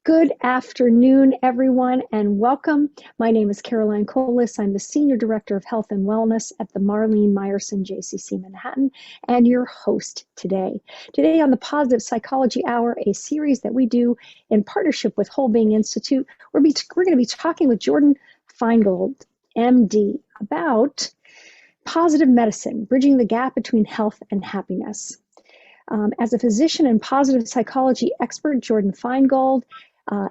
Good afternoon, everyone, and welcome. My name is Caroline Colas. I'm the Senior Director of Health and Wellness at the Marlene Meyerson JCC Manhattan, and your host today. Today on the Positive Psychology Hour, a series that we do in partnership with Whole Being Institute, we're going to be talking with Jordyn Feingold, MD, about positive medicine, bridging the gap between health and happiness. As a physician and positive psychology expert, Jordyn Feingold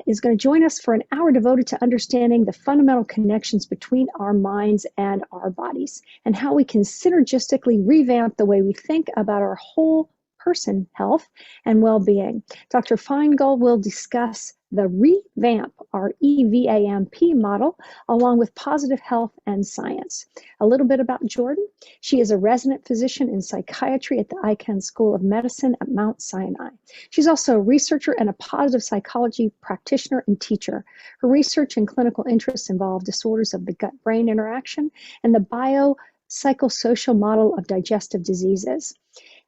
is going to join us for an hour devoted to understanding the fundamental connections between our minds and our bodies and how we can synergistically revamp the way we think about our whole person health and well-being. Dr. Feingold will discuss the revamp, our EVAMP model, along with positive health and science. A little bit about Jordyn. She is a resident physician in psychiatry at the Icahn School of Medicine at Mount Sinai. She's also a researcher and a positive psychology practitioner and teacher. Her research and clinical interests involve disorders of the gut-brain interaction and the biopsychosocial model of digestive diseases,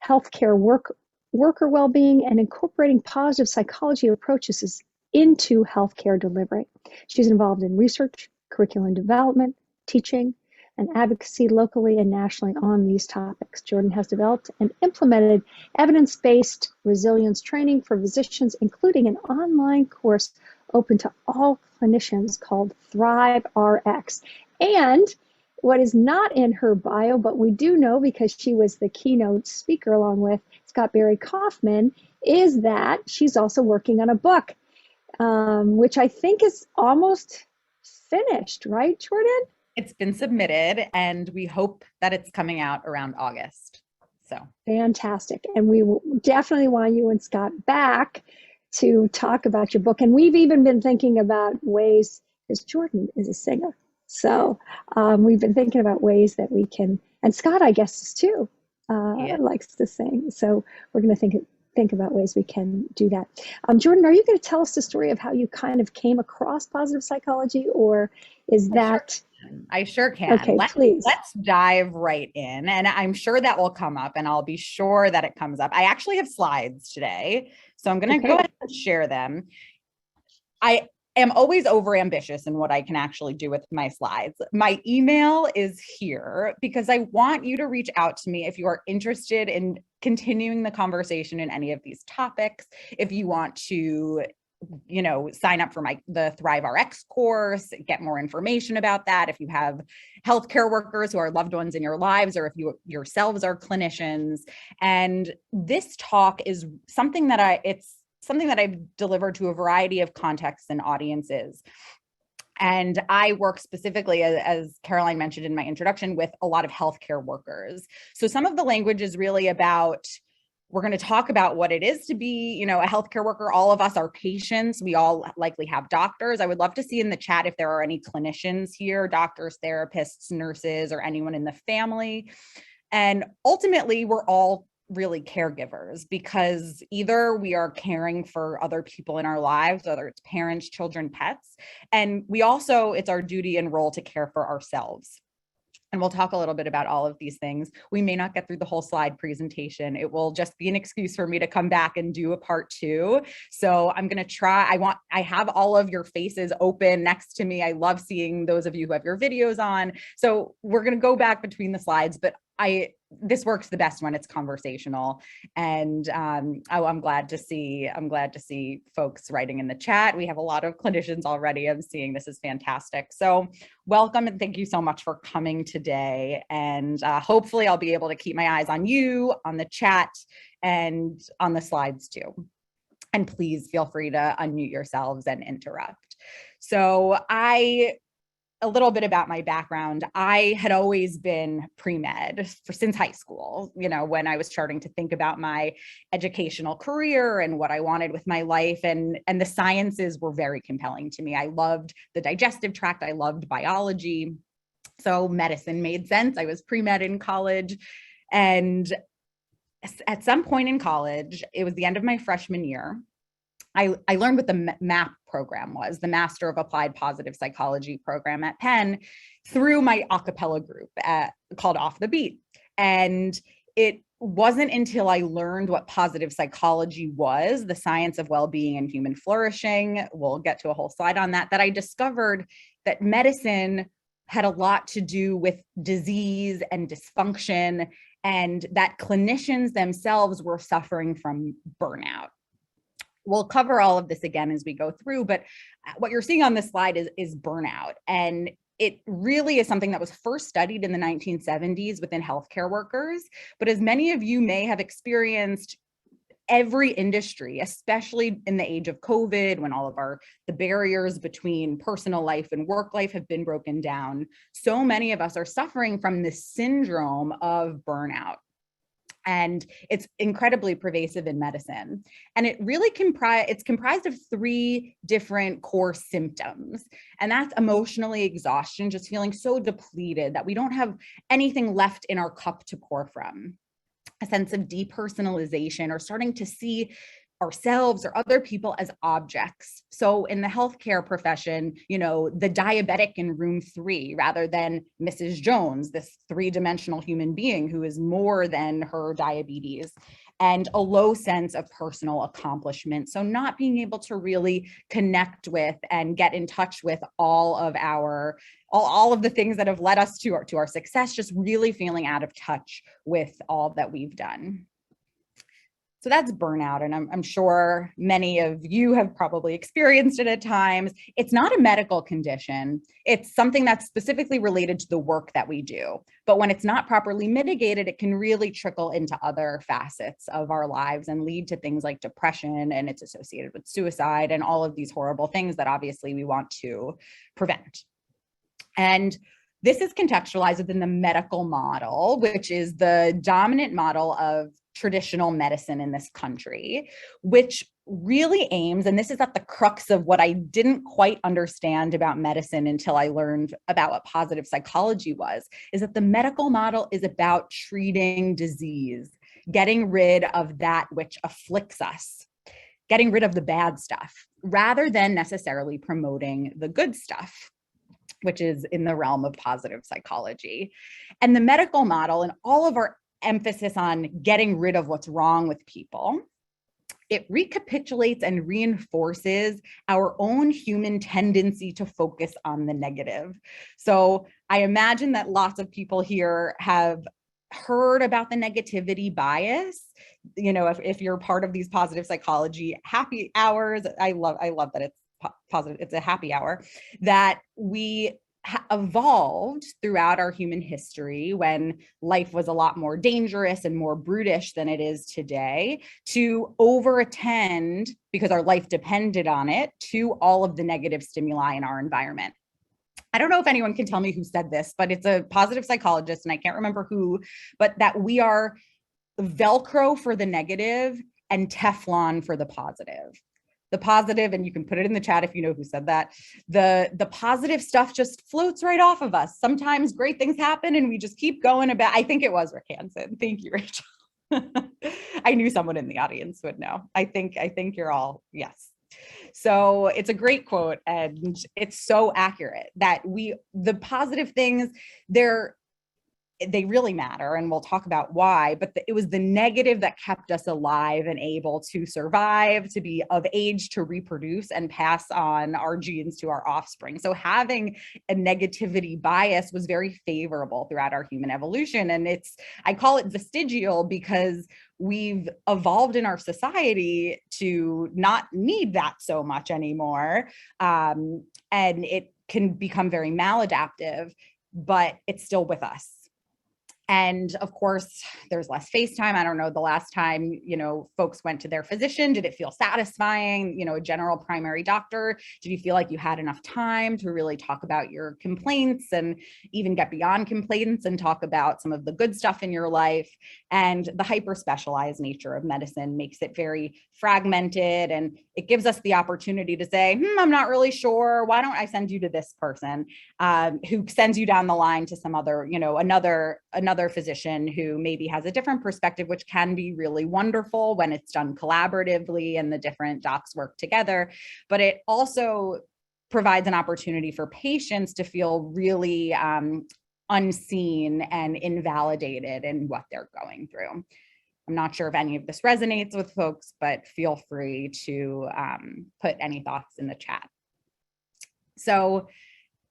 healthcare worker well-being, and incorporating positive psychology approaches into healthcare delivery. She's involved in research, curriculum development, teaching, and advocacy locally and nationally on these topics. Jordyn has developed and implemented evidence-based resilience training for physicians, including an online course open to all clinicians called Thrive RX. And what is not in her bio, but we do know because she was the keynote speaker along with Scott Barry Kaufman, is that she's also working on a book, which I think is almost finished, right, Jordyn? It's been submitted and we hope that it's coming out around August. So fantastic. And we definitely want you and Scott back to talk about your book. And we've even been thinking about ways, because Jordyn is a singer. So we've been thinking about ways that we can, and Scott, I guess, is too, likes to sing. So we're going to think about ways we can do that. Jordyn, are you going to tell us the story of how you kind of came across positive psychology, or is that... I sure can. Okay, please. Let's dive right in. And I'm sure that will come up and I'll be sure that it comes up. I actually have slides today, so I'm going to go ahead and share them. I am always overambitious in what I can actually do with my slides. My email is here because I want you to reach out to me if you are interested in continuing the conversation in any of these topics. If you want to sign up for the Thrive RX course, get more information about that. If you have healthcare workers who are loved ones in your lives, or if you yourselves are clinicians. And this talk is something that I've delivered to a variety of contexts and audiences. And I work specifically, as Caroline mentioned in my introduction, with a lot of healthcare workers. So some of the language is really about, we're going to talk about what it is to be, a healthcare worker. All of us are patients. We all likely have doctors. I would love to see in the chat if there are any clinicians here, doctors, therapists, nurses, or anyone in the family. And ultimately, we're all really caregivers, because either we are caring for other people in our lives, whether it's parents, children, pets, and it's our duty and role to care for ourselves. And we'll talk a little bit about all of these things. We may not get through the whole slide presentation. It will just be an excuse for me to come back and do a part 2. So I'm going to try. I have all of your faces open next to me. I love seeing those of you who have your videos on. So we're going to go back between the slides, but this works the best when it's conversational. And I'm glad to see folks writing in the chat. We have a lot of clinicians already. I'm seeing this is fantastic. So welcome and thank you so much for coming today. And hopefully I'll be able to keep my eyes on you, on the chat, and on the slides too. And please feel free to unmute yourselves and interrupt. So a little bit about my background. I had always been pre-med since high school, when I was starting to think about my educational career and what I wanted with my life, and the sciences were very compelling to me. I loved the digestive tract. I loved biology. So medicine made sense. I was pre-med in college. And at some point in college, it was the end of my freshman year, I learned what the MAP program was, the Master of Applied Positive Psychology program at Penn, through my a cappella group called Off the Beat. And it wasn't until I learned what positive psychology was, the science of well-being and human flourishing, we'll get to a whole slide on that, that I discovered that medicine had a lot to do with disease and dysfunction, and that clinicians themselves were suffering from burnout. We'll cover all of this again as we go through, but what you're seeing on this slide is burnout. And it really is something that was first studied in the 1970s within healthcare workers. But as many of you may have experienced, every industry, especially in the age of COVID, when all of the barriers between personal life and work life have been broken down, so many of us are suffering from this syndrome of burnout. And it's incredibly pervasive in medicine. And it really it's comprised of 3 different core symptoms. And that's emotionally exhaustion, just feeling so depleted that we don't have anything left in our cup to pour from. A sense of depersonalization, or starting to see ourselves or other people as objects. So in the healthcare profession, the diabetic in room 3, rather than Mrs. Jones, this 3-dimensional human being who is more than her diabetes, and a low sense of personal accomplishment. So not being able to really connect with and get in touch with all of the things that have led us to our success, just really feeling out of touch with all that we've done. So that's burnout. And I'm sure many of you have probably experienced it at times. It's not a medical condition. It's something that's specifically related to the work that we do. But when it's not properly mitigated, it can really trickle into other facets of our lives and lead to things like depression, and it's associated with suicide and all of these horrible things that obviously we want to prevent. And this is contextualized within the medical model, which is the dominant model of traditional medicine in this country, which really aims, and this is at the crux of what I didn't quite understand about medicine until I learned about what positive psychology was, is that the medical model is about treating disease, getting rid of that which afflicts us, getting rid of the bad stuff, rather than necessarily promoting the good stuff, which is in the realm of positive psychology. And the medical model and all of our emphasis on getting rid of what's wrong with people, it recapitulates and reinforces our own human tendency to focus on the negative. So I imagine that lots of people here have heard about the negativity bias. If you're part of these positive psychology happy hours, I love that it's positive, it's a happy hour, that we evolved throughout our human history, when life was a lot more dangerous and more brutish than it is today, to over-attend, because our life depended on it, to all of the negative stimuli in our environment. I don't know if anyone can tell me who said this, but it's a positive psychologist, and I can't remember who, but that we are Velcro for the negative and Teflon for the positive. The positive, and you can put it in the chat if you know who said that, the positive stuff just floats right off of us. Sometimes great things happen and we just keep going about. I think it was Rick Hansen. Thank you, Rachel. I knew someone in the audience would know. I think you're all, yes. So it's a great quote, and it's so accurate that the positive things, they really matter, and we'll talk about why, but it was the negative that kept us alive and able to survive, to be of age to reproduce and pass on our genes to our offspring. So having a negativity bias was very favorable throughout our human evolution. And I call it vestigial because we've evolved in our society to not need that so much anymore. And it can become very maladaptive, but it's still with us. And of course, there's less FaceTime. I don't know the last time, folks went to their physician. Did it feel satisfying? A general primary doctor, did you feel like you had enough time to really talk about your complaints and even get beyond complaints and talk about some of the good stuff in your life? And the hyper specialized nature of medicine makes it very fragmented, and it gives us the opportunity to say, I'm not really sure. Why don't I send you to this person, who sends you down the line to some other, another physician who maybe has a different perspective, which can be really wonderful when it's done collaboratively and the different docs work together. But it also provides an opportunity for patients to feel really unseen and invalidated in what they're going through. I'm not sure if any of this resonates with folks, but feel free to put any thoughts in the chat. So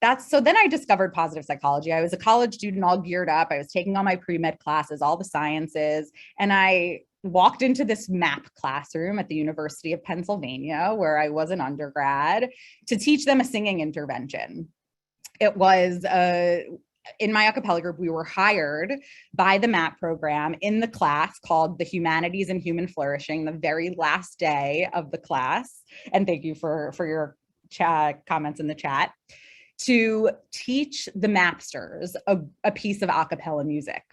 then I discovered positive psychology. I was a college student, all geared up. I was taking all my pre-med classes, all the sciences, and I walked into this MAP classroom at the University of Pennsylvania, where I was an undergrad, to teach them a singing intervention. It was in my a cappella group, we were hired by the MAP program in the class called the Humanities and Human Flourishing, the very last day of the class. And thank you for your comments in the chat, to teach the Mapsters a piece of a cappella music.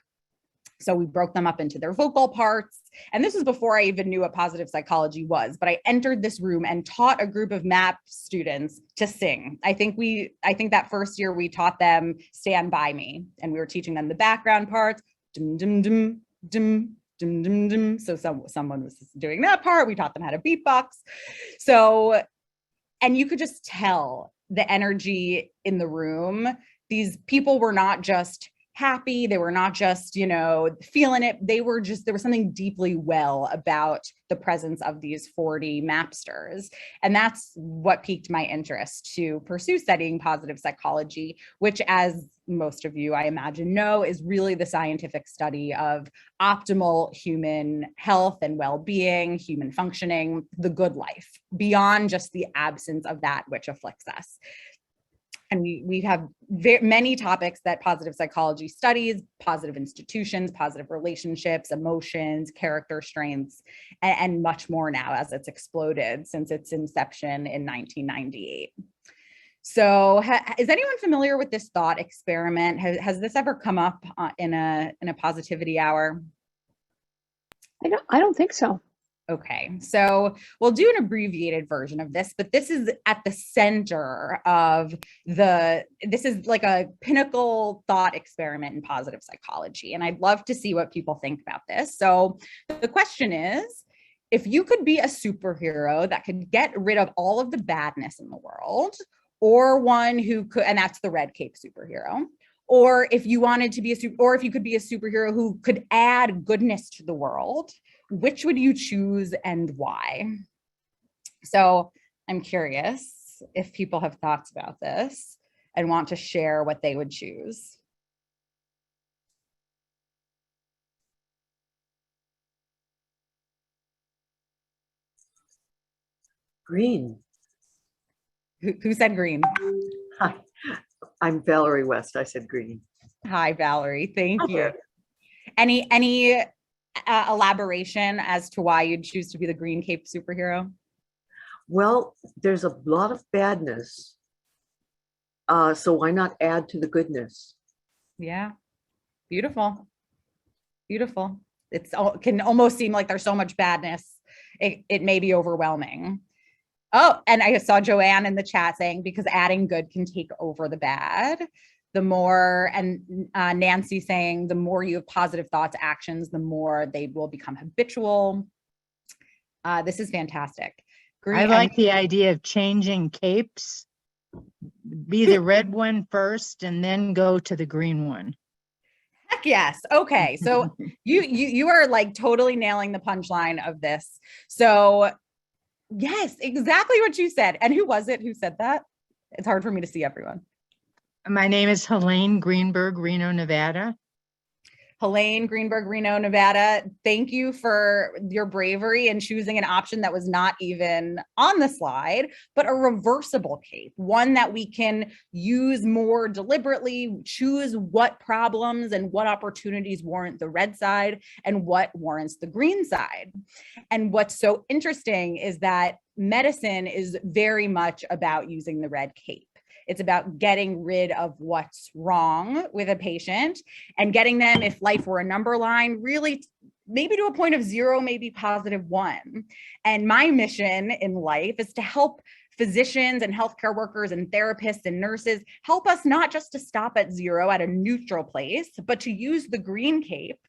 So we broke them up into their vocal parts. And this was before I even knew what positive psychology was, but I entered this room and taught a group of MAP students to sing. I think that first year we taught them Stand By Me, and we were teaching them the background parts. Dum, dum, dum, dum, dum, dum, dum. So someone was doing that part. We taught them how to beatbox. So, and you could just tell the energy in the room. These people were not just happy. They were not just, feeling it. There was something deeply well about the presence of these 40 Mapsters. And that's what piqued my interest to pursue studying positive psychology, which, as most of you, I imagine, know, is really the scientific study of optimal human health and well-being, human functioning, the good life, beyond just the absence of that which afflicts us. And we have many topics that positive psychology studies: positive institutions, positive relationships, emotions, character strengths, and much more now as it's exploded since its inception in 1998. So is anyone familiar with this thought experiment? Has this ever come up in a positivity hour? I don't think so. Okay, so we'll do an abbreviated version of this, but this is at the center of this is like a pinnacle thought experiment in positive psychology. And I'd love to see what people think about this. So the question is, if you could be a superhero that could get rid of all of the badness in the world, or one who could, and that's the red cape superhero, or if you wanted to be or if you could be a superhero who could add goodness to the world, which would you choose and why? So I'm curious if people have thoughts about this and want to share what they would choose. Green. Who said green? Hi, I'm Valerie West. I said green. Hi, Valerie. Thank you. Any elaboration as to why you'd choose to be the green cape superhero? Well, there's a lot of badness. So why not add to the goodness? Yeah. Beautiful. Beautiful. It can almost seem like there's so much badness. It may be overwhelming. Oh, and I saw Joanne in the chat saying, because adding good can take over the bad. The more, and Nancy saying, the more you have positive thoughts, actions, the more they will become habitual. This is fantastic. I like the idea of changing capes. Be the red one first and then go to the green one. Heck yes. Okay. So you are like totally nailing the punchline of this. So yes, exactly what you said. And who was it who said that? It's hard for me to see everyone. My name is Helene Greenberg, Reno, Nevada. Helene Greenberg, Reno, Nevada. Thank you for your bravery in choosing an option that was not even on the slide, but a reversible cape, one that we can use more deliberately, choose what problems and what opportunities warrant the red side and what warrants the green side. And what's so interesting is that medicine is very much about using the red cape. It's about getting rid of what's wrong with a patient and getting them, if life were a number line, really maybe to a point of 0, maybe +1. And my mission in life is to help physicians and healthcare workers and therapists and nurses help us not just to stop at 0, at a neutral place, but to use the green cape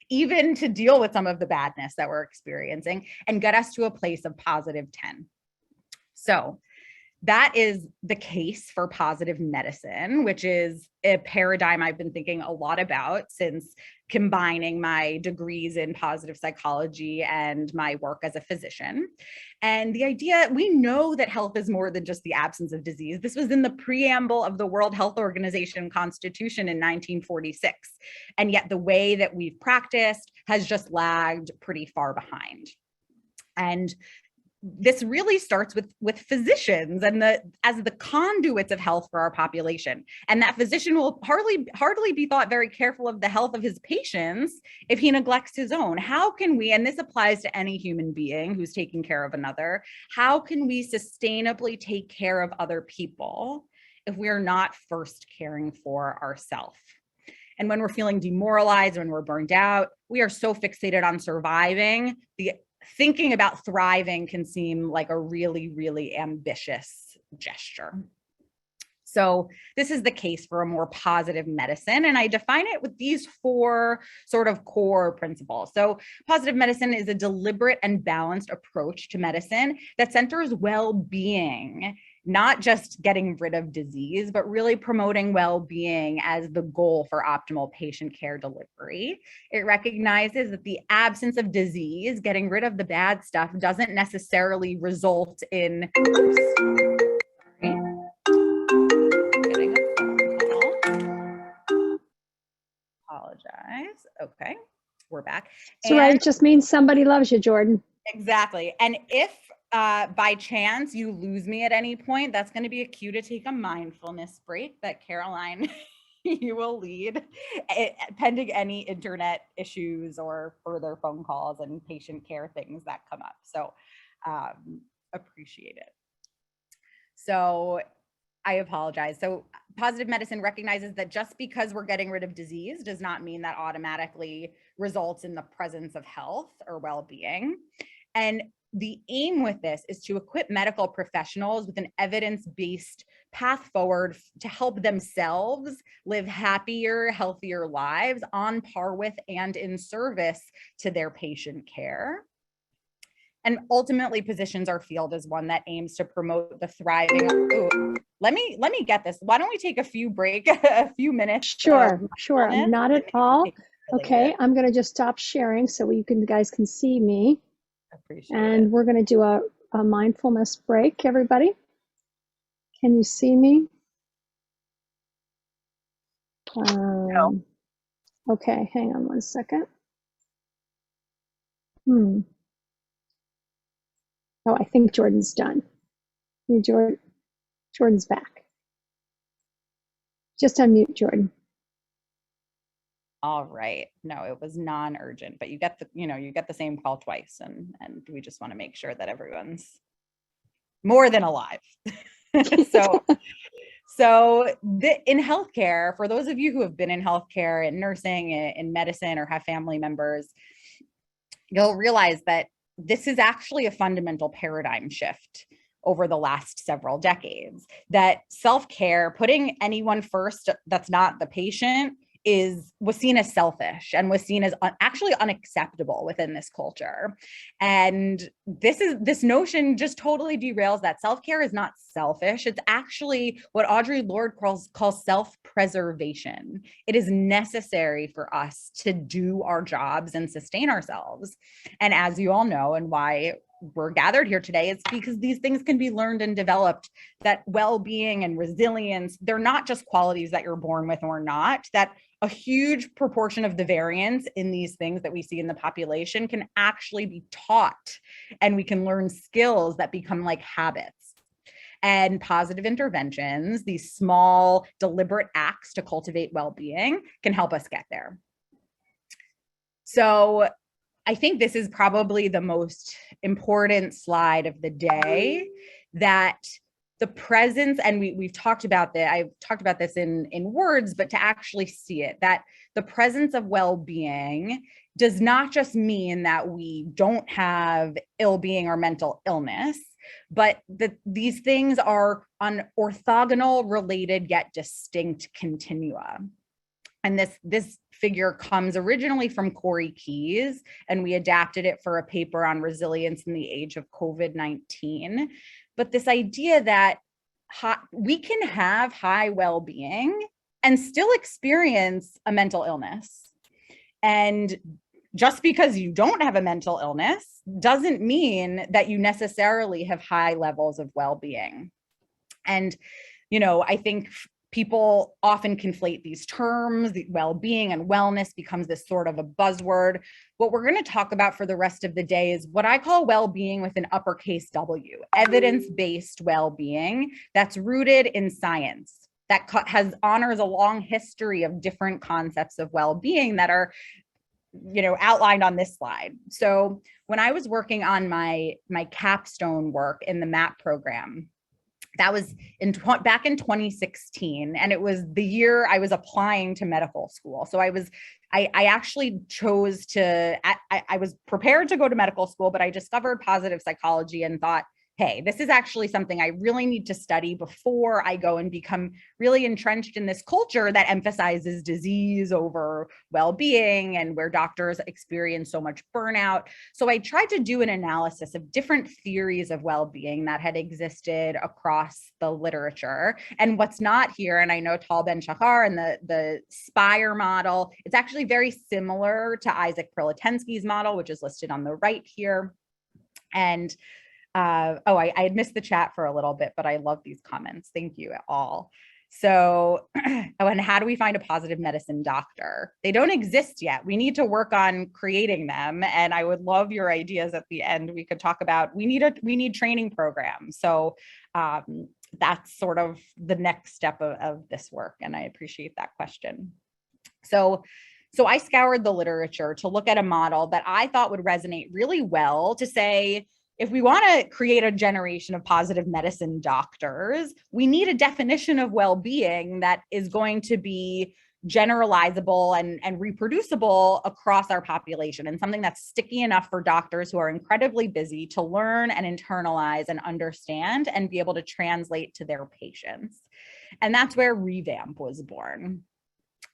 even to deal with some of the badness that we're experiencing and get us to a place of +10. So that is the case for positive medicine, which is a paradigm I've been thinking a lot about since combining my degrees in positive psychology and my work as a physician. And the idea, we know that health is more than just the absence of disease. This was in the preamble of the World Health Organization Constitution in 1946. And yet the way that we've practiced has just lagged pretty far behind. And this really starts with physicians and as the conduits of health for our population. And that physician will hardly be thought very careful of the health of his patients if he neglects his own. How can we, and this applies to any human being who's taking care of another, how can we sustainably take care of other people if we are not first caring for ourselves? And when we're feeling demoralized, when we're burned out, we are so fixated on surviving. Thinking about thriving can seem like a really, really ambitious gesture. So this is the case for a more positive medicine. And I define it with these 4 sort of core principles. So positive medicine is a deliberate and balanced approach to medicine that centers well-being, not just getting rid of disease, but really promoting well-being as the goal for optimal patient care delivery. It recognizes that the absence of disease, getting rid of the bad stuff, doesn't necessarily result in apologize. Okay, we're back. So right, it just means somebody loves you, Jordyn. Exactly. And if by chance you lose me at any point, that's going to be a cue to take a mindfulness break that Caroline, you will lead, pending any internet issues or further phone calls and patient care things that come up. So appreciate it. So I apologize. So positive medicine recognizes that just because we're getting rid of disease does not mean that automatically results in the presence of health or well-being. And the aim with this is to equip medical professionals with an evidence-based path forward to help themselves live happier, healthier lives on par with and in service to their patient care. And ultimately positions our field as one that aims to promote the thriving. Ooh, let me get this. Why don't we take a few minutes? Sure. Not at all. Okay, I'm going to just stop sharing so you guys can see me. Appreciate and it. We're going to do a mindfulness break, everybody. Can you see me? No. Okay, hang on one second. Oh, I think Jordyn's done. Jordyn's back. Just unmute, Jordyn. All right. No, it was non-urgent, but you get the same call twice, and we just want to make sure that everyone's more than alive. So in healthcare, for those of you who have been in healthcare, in nursing, in medicine, or have family members, you'll realize that this is actually a fundamental paradigm shift over the last several decades, that self-care, putting anyone first that's not the patient, was seen as selfish and was seen as actually unacceptable within this culture. And this notion just totally derails that. Self-care is not selfish. It's actually what Audre Lorde calls self-preservation. It is necessary for us to do our jobs and sustain ourselves. And as you all know, and why we're gathered here today, it's because these things can be learned and developed, that well-being and resilience, they're not just qualities that you're born with or not, that a huge proportion of the variance in these things that we see in the population can actually be taught, and we can learn skills that become like habits. And positive interventions, these small, deliberate acts to cultivate well-being, can help us get there. So I think this is probably the most important slide of the day, that the presence, and we've talked about that, I've talked about this in words, but to actually see it, that the presence of well-being does not just mean that we don't have ill-being or mental illness, but that these things are on orthogonal, related, yet distinct continua. And this figure comes originally from Corey Keyes, and we adapted it for a paper on resilience in the age of COVID-19. But this idea that we can have high well-being and still experience a mental illness. And just because you don't have a mental illness doesn't mean that you necessarily have high levels of well-being. And, I think people often conflate these terms. The well-being and wellness becomes this sort of a buzzword. What we're going to talk about for the rest of the day is what I call well-being with an uppercase W, evidence-based well-being that's rooted in science, that honors a long history of different concepts of well-being that are outlined on this slide. So when I was working on my capstone work in the MAP program, that was back in 2016, and it was the year I was applying to medical school. So I actually chose to, I was prepared to go to medical school, but I discovered positive psychology and thought, hey, this is actually something I really need to study before I go and become really entrenched in this culture that emphasizes disease over well-being and where doctors experience so much burnout. So I tried to do an analysis of different theories of well-being that had existed across the literature. And what's not here, and I know Tal Ben-Shahar and the SPIRE model, it's actually very similar to Isaac Prelitensky's model, which is listed on the right here. And I had missed the chat for a little bit, but I love these comments. Thank you all. So, and how do we find a positive medicine doctor? They don't exist yet. We need to work on creating them. And I would love your ideas at the end. We could talk about, we need training programs. So that's sort of the next step of this work. And I appreciate that question. So I scoured the literature to look at a model that I thought would resonate really well to say, if we want to create a generation of positive medicine doctors, we need a definition of well-being that is going to be generalizable and reproducible across our population, and something that's sticky enough for doctors who are incredibly busy to learn and internalize and understand and be able to translate to their patients. And that's where Revamp was born.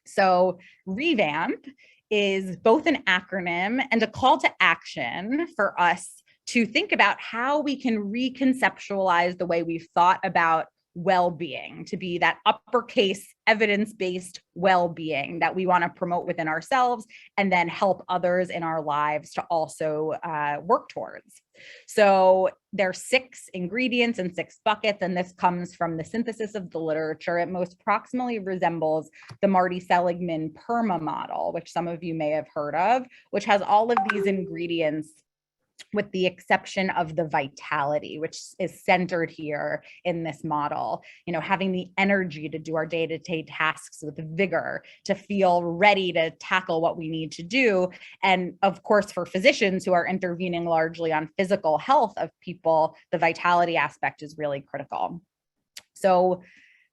So Revamp is both an acronym and a call to action for us to think about how we can reconceptualize the way we've thought about well-being, to be that uppercase evidence-based well-being that we want to promote within ourselves and then help others in our lives to also work towards. So there's 6 ingredients and 6 buckets, and this comes from the synthesis of the literature. It most proximally resembles the Marty Seligman PERMA model, which some of you may have heard of, which has all of these ingredients with the exception of the vitality, which is centered here in this model. Having the energy to do our day-to-day tasks with vigor, to feel ready to tackle what we need to do. And of course, for physicians who are intervening largely on physical health of people, the vitality aspect is really critical. So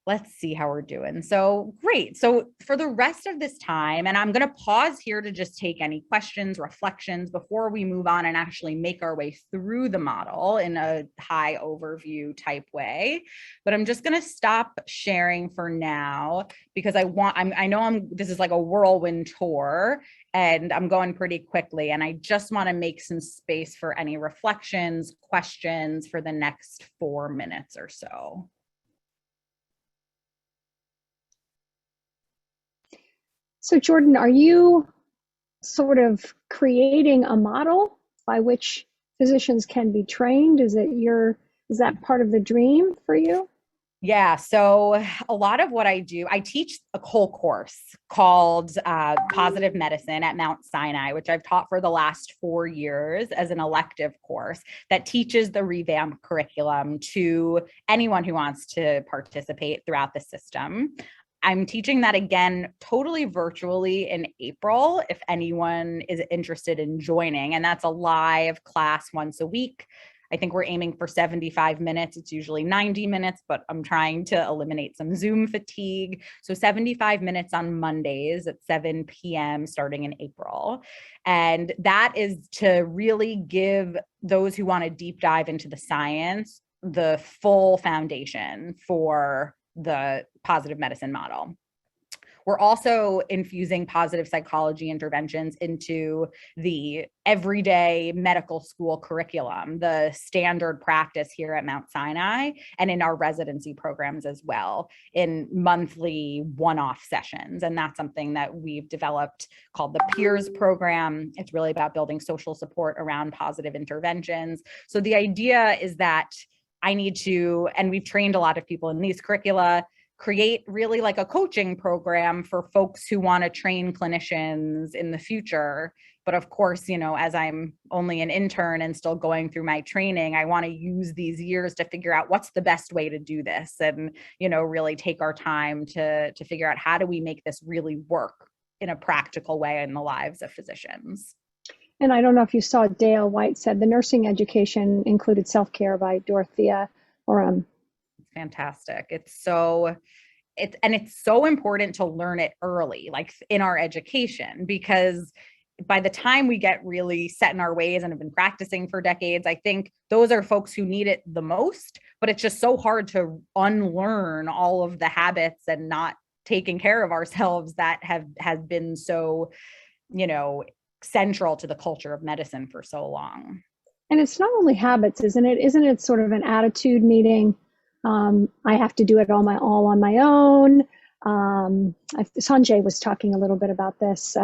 let's see how we're doing. So great. So for the rest of this time, and I'm going to pause here to just take any questions, reflections before we move on and actually make our way through the model in a high overview type way. But I'm just going to stop sharing for now because this is like a whirlwind tour and I'm going pretty quickly. And I just want to make some space for any reflections, questions for the next 4 minutes or so. So Jordyn, are you sort of creating a model by which physicians can be trained? Is that part of the dream for you? Yeah, so a lot of what I do, I teach a whole course called Positive Medicine at Mount Sinai, which I've taught for the last 4 years as an elective course that teaches the Revamp curriculum to anyone who wants to participate throughout the system. I'm teaching that again, totally virtually in April, if anyone is interested in joining. And that's a live class once a week. I think we're aiming for 75 minutes. It's usually 90 minutes, but I'm trying to eliminate some Zoom fatigue. So 75 minutes on Mondays at 7 p.m. starting in April. And that is to really give those who want to deep dive into the science the full foundation for the positive medicine model. we're also infusing positive psychology interventions into the everyday medical school curriculum, the standard practice here at Mount Sinai, and in our residency programs as well, in monthly one-off sessions. And that's something that we've developed called the Peers program. It's really about building social support around positive interventions. So the idea is that I need to, and we've trained a lot of people in these curricula, create really like a coaching program for folks who want to train clinicians in the future. But of course, you know, as I'm only an intern and still going through my training, I want to use these years to figure out what's the best way to do this, and, you know, really take our time to figure out how do we make this really work in a practical way in the lives of physicians. And I don't know if you saw, Dale White said the nursing education included self-care by Dorothea Orem. Fantastic. It's so important to learn it early, like in our education, because by the time we get really set in our ways and have been practicing for decades, I think those are folks who need it the most, but it's just so hard to unlearn all of the habits and not taking care of ourselves that have been so, you know, central to the culture of medicine for so long. And it's not only habits, isn't it? Isn't it sort of an attitude meeting? I have to do it all on my own. Sanjay was talking a little bit about this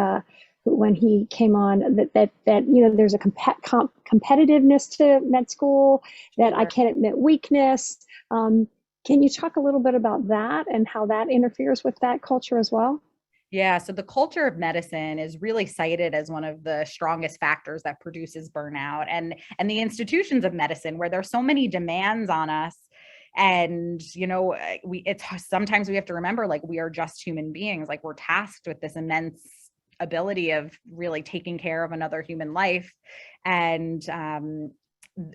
when he came on, that you know, there's a competitiveness to med school, that I can't admit weakness. Can you talk a little bit about that and how that interferes with that culture as well? Yeah, so the culture of medicine is really cited as one of the strongest factors that produces burnout, and the institutions of medicine, where there's so many demands on us. And, you know, sometimes we have to remember, like, we are just human beings. Like, we're tasked with this immense ability of really taking care of another human life. And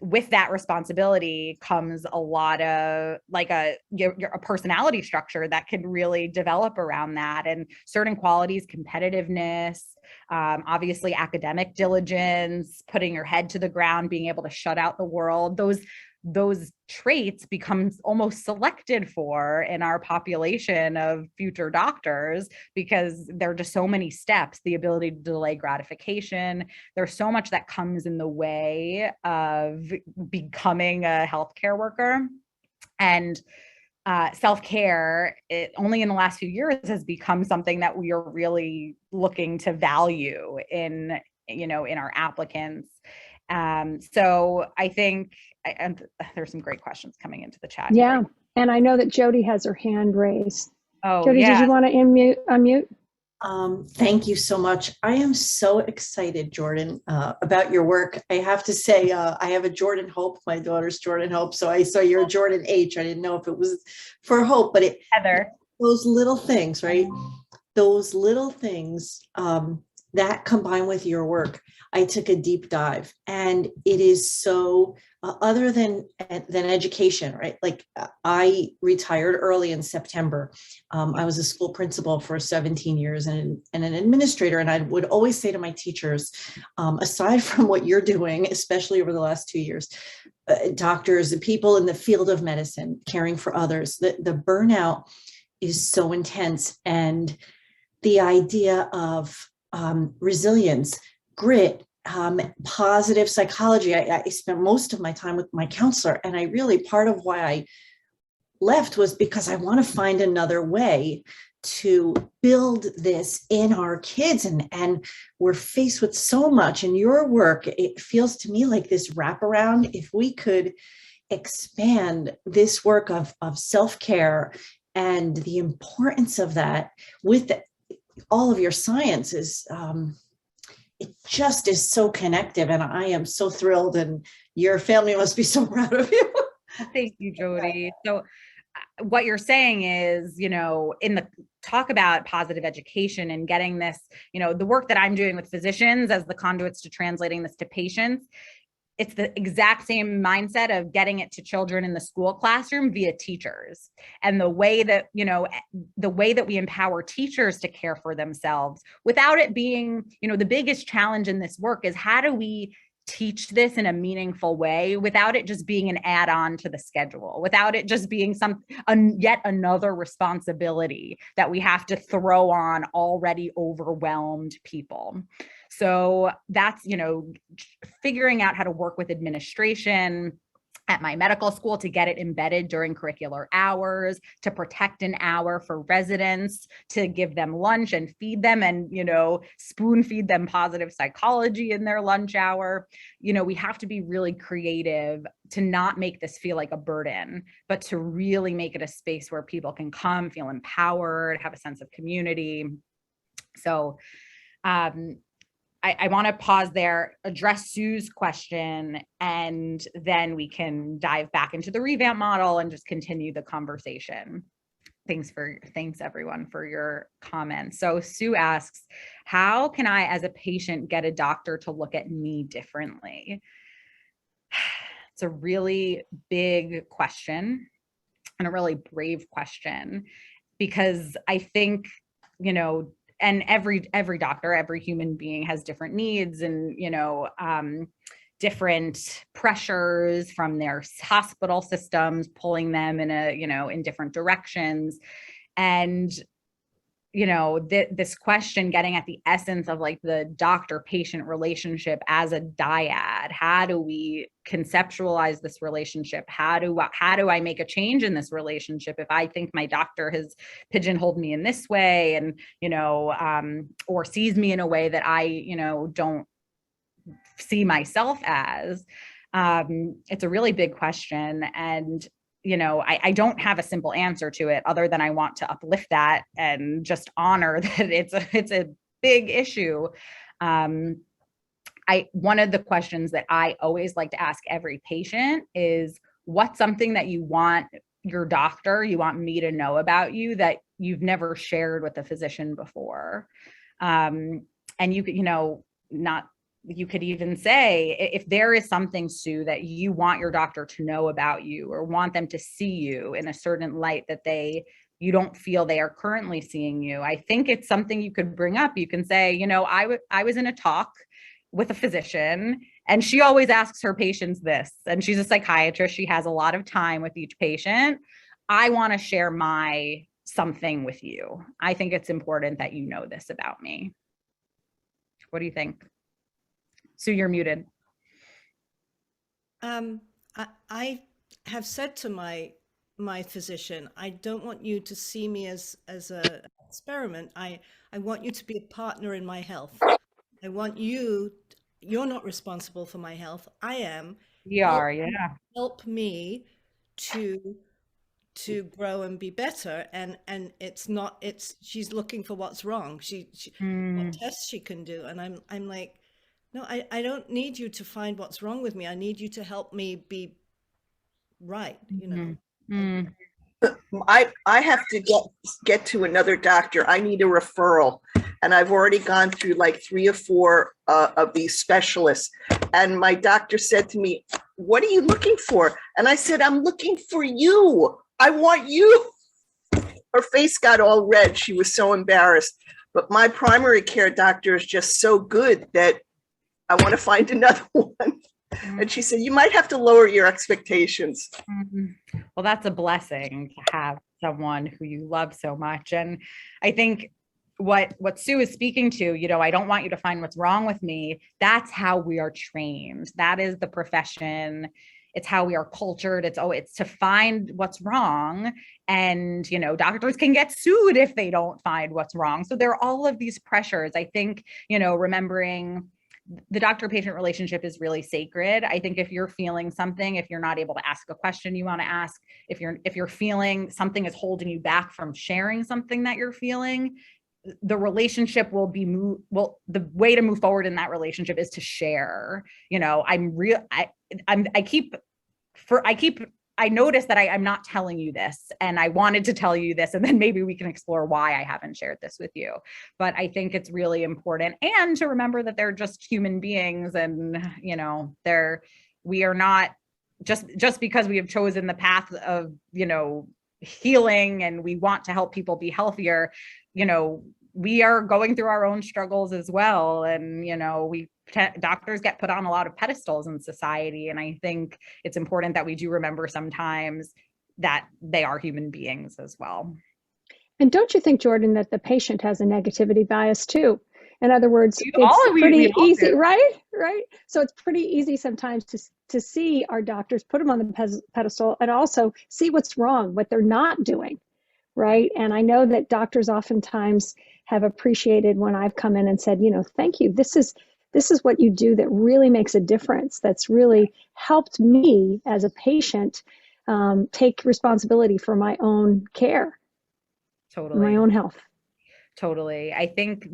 with that responsibility comes a lot of like a personality structure that can really develop around that, and certain qualities, competitiveness, obviously academic diligence, putting your head to the ground, being able to shut out the world. Those traits become almost selected for in our population of future doctors, because there are just so many steps, the ability to delay gratification. There's so much that comes in the way of becoming a healthcare worker. And self-care, only in the last few years has become something that we are really looking to value in, you know, in our applicants. So I think, and there's some great questions coming into the chat. Yeah, and I know that Jody has her hand raised. Oh, Jody, yeah. did you want to unmute? Thank you so much. I am so excited, Jordyn, about your work. I have to say, I have a Jordyn Hope. My daughter's Jordyn Hope. So I saw you're Jordyn H. I didn't know if it was for Hope, but Heather. Those little things, right? Those little things that combine with your work. I took a deep dive, and it is so other than education, right? Like, I retired early in September. I was a school principal for 17 years and an administrator. And I would always say to my teachers, aside from what you're doing, especially over the last 2 years, doctors, the people in the field of medicine, caring for others, the burnout is so intense. And the idea of resilience, grit, positive psychology. I spent most of my time with my counselor, and I really, part of why I left was because I want to find another way to build this in our kids. And we're faced with so much in your work. It feels to me like this wraparound. If we could expand this work of self-care and the importance of that with all of your sciences, it just is so connective, and I am so thrilled, and your family must be so proud of you. Thank you, Jody. So what you're saying is, you know, in the talk about positive education and getting this, you know, the work that I'm doing with physicians as the conduits to translating this to patients, it's the exact same mindset of getting it to children in the school classroom via teachers. And the way that, you know, the way that we empower teachers to care for themselves without it being, you know, the biggest challenge in this work is how do we teach this in a meaningful way without it just being an add-on to the schedule, without it just being yet another responsibility that we have to throw on already overwhelmed people. So that's, figuring out how to work with administration at my medical school to get it embedded during curricular hours, to protect an hour for residents, to give them lunch and feed them and, spoon feed them positive psychology in their lunch hour. We have to be really creative to not make this feel like a burden, but to really make it a space where people can come, feel empowered, have a sense of community. So, I want to pause there, address Sue's question, and then we can dive back into the revamp model and just continue the conversation. Thanks everyone for your comments. So Sue asks, how can I as a patient get a doctor to look at me differently? It's a really big question and a really brave question, because I think, and every doctor, every human being has different needs and, different pressures from their hospital systems, pulling them in in different directions. And, this question getting at the essence of like the doctor-patient relationship as a dyad. How do we conceptualize this relationship? How do I make a change in this relationship if I think my doctor has pigeonholed me in this way and, or sees me in a way that I, don't see myself as? It's a really big question. And I don't have a simple answer to it other than I want to uplift that and just honor that it's a big issue. One of the questions that I always like to ask every patient is, what's something that you want you want me to know about you that you've never shared with a physician before? And you could even say, if there is something, Sue, that you want your doctor to know about you or want them to see you in a certain light that you don't feel they are currently seeing you, I think it's something you could bring up. You can say, I was in a talk with a physician and she always asks her patients this, and she's a psychiatrist. She has a lot of time with each patient. I want to share my something with you. I think it's important that you know this about me. What do you think? Sue, you're muted. I have said to my physician, I don't want you to see me as an experiment. I want you to be a partner in my health. I want you're not responsible for my health. I am. We are, yeah. Help me to grow and be better. And she's looking for what's wrong. What tests she can do. And I'm like, no, I don't need you to find what's wrong with me. I need you to help me be right, I have to get to another doctor. I need a referral. And I've already gone through like 3 or 4 of these specialists. And my doctor said to me, what are you looking for? And I said, I'm looking for you. I want you. Her face got all red. She was so embarrassed. But my primary care doctor is just so good that I want to find another one. And she said, you might have to lower your expectations. Well, that's a blessing to have someone who you love so much. And I think what Sue is speaking to, I don't want you to find what's wrong with me. That's how we are trained. That is the profession. It's how we are cultured. It's to find what's wrong. And, doctors can get sued if they don't find what's wrong. So there are all of these pressures. I think, remembering the doctor-patient relationship is really sacred. I think if you're feeling something, if you're not able to ask a question you want to ask, if you're feeling something is holding you back from sharing something that you're feeling, the relationship will be the way to move forward in that relationship is to share. I noticed that I'm not telling you this, and I wanted to tell you this, and then maybe we can explore why I haven't shared this with you. But I think it's really important, and to remember that they're just human beings, and we are not just because we have chosen the path of healing and we want to help people be healthier. we are going through our own struggles as well. And, doctors get put on a lot of pedestals in society. And I think it's important that we do remember sometimes that they are human beings as well. And don't you think, Jordyn, that the patient has a negativity bias too? In other words, it's pretty easy, right? Right. So it's pretty easy sometimes to see our doctors, put them on the pedestal, and also see what's wrong, what they're not doing, right? And I know that doctors oftentimes have appreciated when I've come in and said, thank you. This is what you do that really makes a difference. That's really helped me as a patient take responsibility for my own care. Totally. My own health. Totally. I think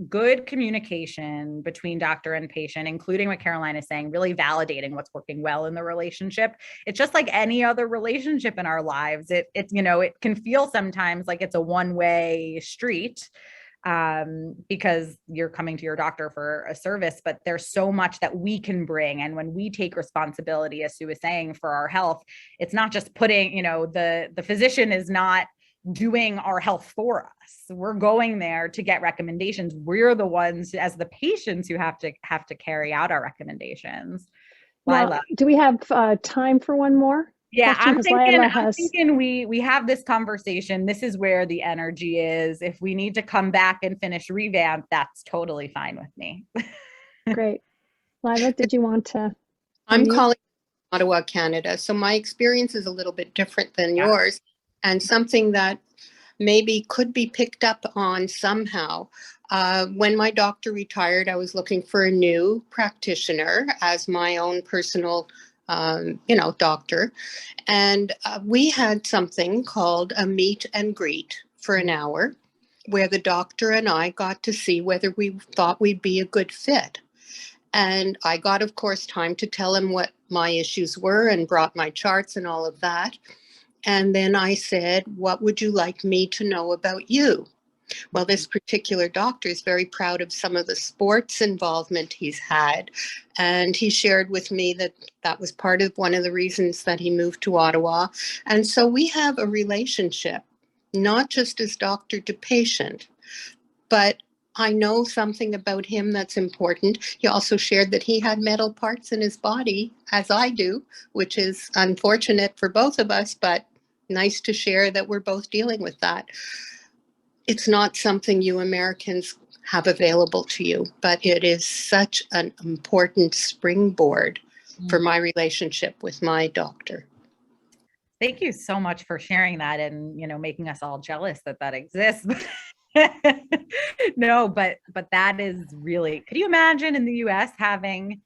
good communication between doctor and patient, including what Caroline is saying, really validating what's working well in the relationship. It's just like any other relationship in our lives. It can feel sometimes like it's a one-way street, because you're coming to your doctor for a service, but there's so much that we can bring. And when we take responsibility, as Sue was saying, for our health, it's not just putting, the physician is not doing our health for us. We're going there to get recommendations. We're the ones as the patients who have to carry out our recommendations. Well, do we have time for one more? Yeah, I'm thinking we have this conversation. This is where the energy is. If we need to come back and finish revamp, that's totally fine with me. Great. Lila, did you want to? I'm calling Ottawa, Canada. So my experience is a little bit different than yours, and something that maybe could be picked up on somehow. When my doctor retired, I was looking for a new practitioner as my own personal doctor. And we had something called a meet and greet for an hour, where the doctor and I got to see whether we thought we'd be a good fit. And I got, of course, time to tell him what my issues were and brought my charts and all of that. And then I said, what would you like me to know about you? Well, this particular doctor is very proud of some of the sports involvement he's had. And he shared with me that that was part of one of the reasons that he moved to Ottawa. And so we have a relationship, not just as doctor to patient, but I know something about him that's important. He also shared that he had metal parts in his body, as I do, which is unfortunate for both of us, but nice to share that we're both dealing with that. It's not something you Americans have available to you, but it is such an important springboard for my relationship with my doctor. Thank you so much for sharing that and, making us all jealous that exists. No, but that is really, could you imagine in the US having,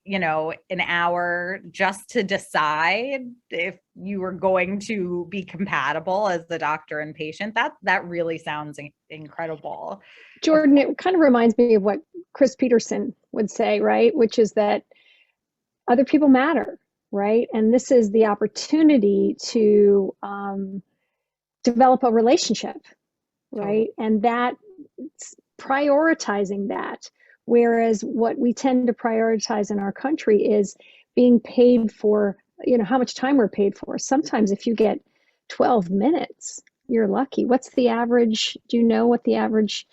an hour just to decide if you were going to be compatible as the doctor and patient? That really sounds incredible. Jordyn, it kind of reminds me of what Chris Peterson would say, right? Which is that other people matter, right? And this is the opportunity to develop a relationship, right? And that prioritizing that. Whereas what we tend to prioritize in our country is being paid for, how much time we're paid for. Sometimes if you get 12 minutes, you're lucky. What's the average? Do you know what the average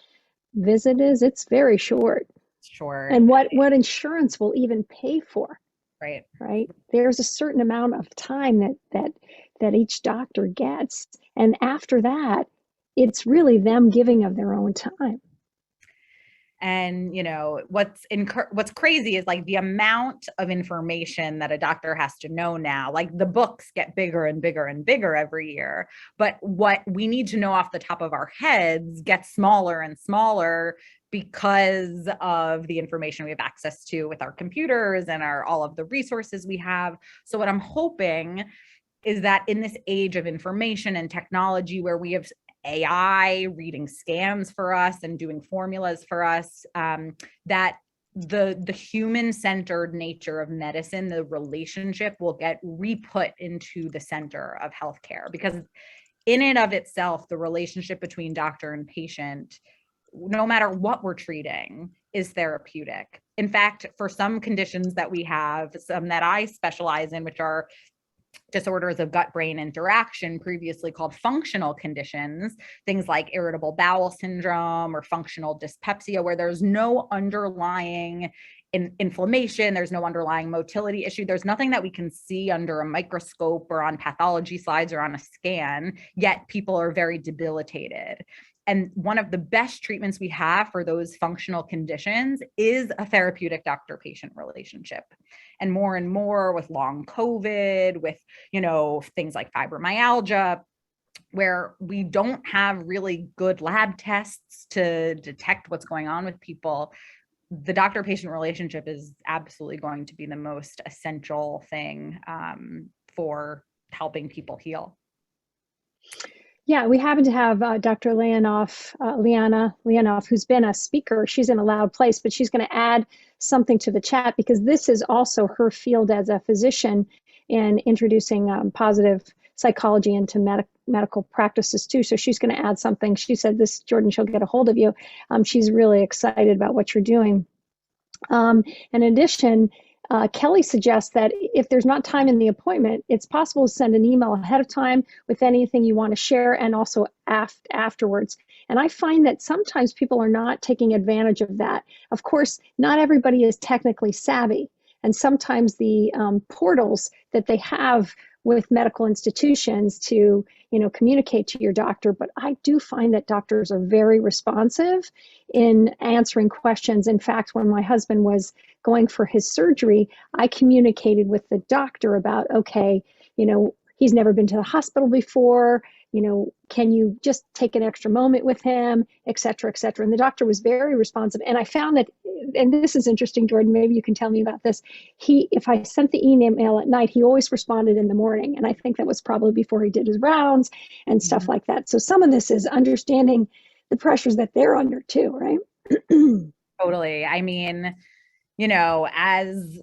visit is? It's very short. Sure. And what insurance will even pay for. Right. There's a certain amount of time that each doctor gets. And after that, it's really them giving of their own time. And, what's crazy is like the amount of information that a doctor has to know now. Like the books get bigger and bigger and bigger every year, but what we need to know off the top of our heads gets smaller and smaller because of the information we have access to with our computers and all of the resources we have. So what I'm hoping is that in this age of information and technology, where we have AI reading scans for us and doing formulas for us, that the human-centered nature of medicine, the relationship, will get re-put into the center of healthcare, because in and of itself, the relationship between doctor and patient, no matter what we're treating, is therapeutic. In fact, for some conditions that we have, some that I specialize in, which are disorders of gut-brain interaction, previously called functional conditions, things like irritable bowel syndrome or functional dyspepsia, where there's no underlying inflammation, there's no underlying motility issue, there's nothing that we can see under a microscope or on pathology slides or on a scan, yet people are very debilitated. And one of the best treatments we have for those functional conditions is a therapeutic doctor-patient relationship. And more with long COVID, with, things like fibromyalgia, where we don't have really good lab tests to detect what's going on with people, the doctor-patient relationship is absolutely going to be the most essential thing for helping people heal. Yeah, we happen to have Dr. Liana Leonoff, who's been a speaker. She's in a loud place, but she's going to add something to the chat because this is also her field as a physician in introducing positive psychology into medical practices too. So she's going to add something. She said this, Jordyn, she'll get a hold of you. She's really excited about what you're doing. In addition, Kelly suggests that if there's not time in the appointment, it's possible to send an email ahead of time with anything you want to share and also afterwards. And I find that sometimes people are not taking advantage of that. Of course, not everybody is technically savvy. And sometimes the portals that they have with medical institutions to, communicate to your doctor. But I do find that doctors are very responsive in answering questions. In fact, when my husband was going for his surgery, I communicated with the doctor about, okay, he's never been to the hospital before, can you just take an extra moment with him, et cetera, et cetera. And the doctor was very responsive. And I found that, and this is interesting, Jordyn, maybe you can tell me about this. If I sent the email at night, he always responded in the morning. And I think that was probably before he did his rounds and stuff like that. So some of this is understanding the pressures that they're under too, right? Totally. I mean, as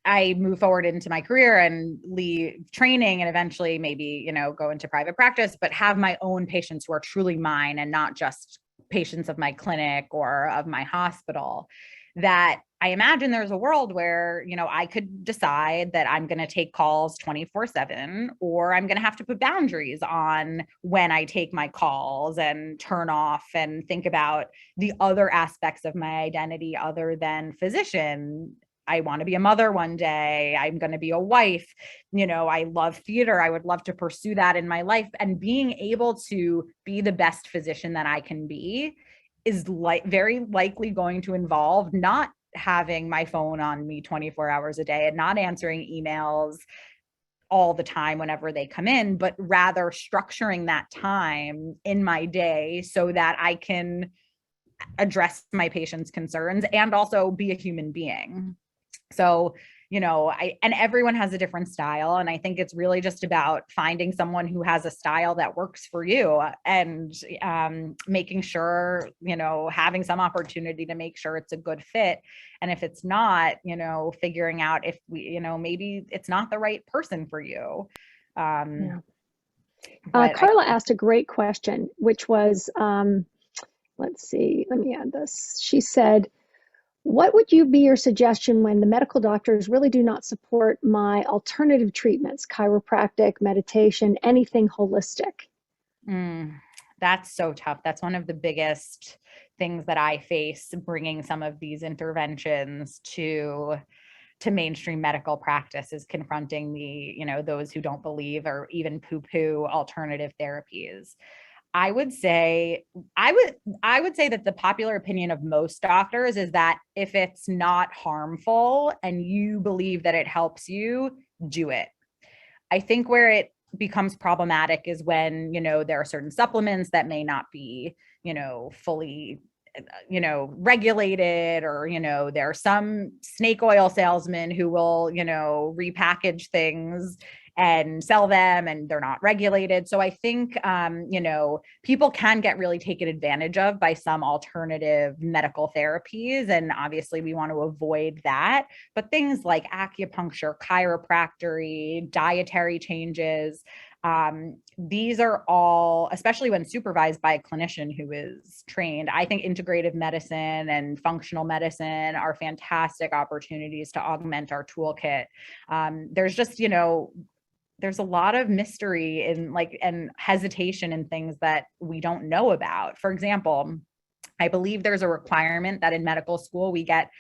I move forward into my career and leave training and eventually maybe, go into private practice, but have my own patients who are truly mine and not just patients of my clinic or of my hospital, that I imagine there's a world where, I could decide that I'm going to take calls 24/7, or I'm going to have to put boundaries on when I take my calls and turn off and think about the other aspects of my identity other than physician. I want to be a mother one day. I'm going to be a wife. I love theater. I would love to pursue that in my life. And being able to be the best physician that I can be is very likely going to involve not having my phone on me 24 hours a day and not answering emails all the time whenever they come in, but rather structuring that time in my day so that I can address my patients' concerns and also be a human being. So, and everyone has a different style. And I think it's really just about finding someone who has a style that works for you and making sure, having some opportunity to make sure it's a good fit. And if it's not, figuring out if maybe it's not the right person for you. Yeah. But Carla asked a great question, which was, let's see, let me add this. She said, what would be your suggestion when the medical doctors really do not support my alternative treatments, chiropractic, meditation, anything holistic? That's so tough. That's one of the biggest things that I face bringing some of these interventions to mainstream medical practice, is confronting those who don't believe or even poo-poo alternative therapies. I would say that the popular opinion of most doctors is that if it's not harmful and you believe that it helps you, do it. I think where it becomes problematic is when, there are certain supplements that may not be, fully, regulated, or, there are some snake oil salesmen who will, repackage things and sell them and they're not regulated. So I think, people can get really taken advantage of by some alternative medical therapies. And obviously we want to avoid that. But things like acupuncture, chiropractic, dietary changes, these are all, especially when supervised by a clinician who is trained. I think integrative medicine and functional medicine are fantastic opportunities to augment our toolkit. There's just, there's a lot of mystery in and hesitation in things that we don't know about. For example, I believe there's a requirement that in medical school we get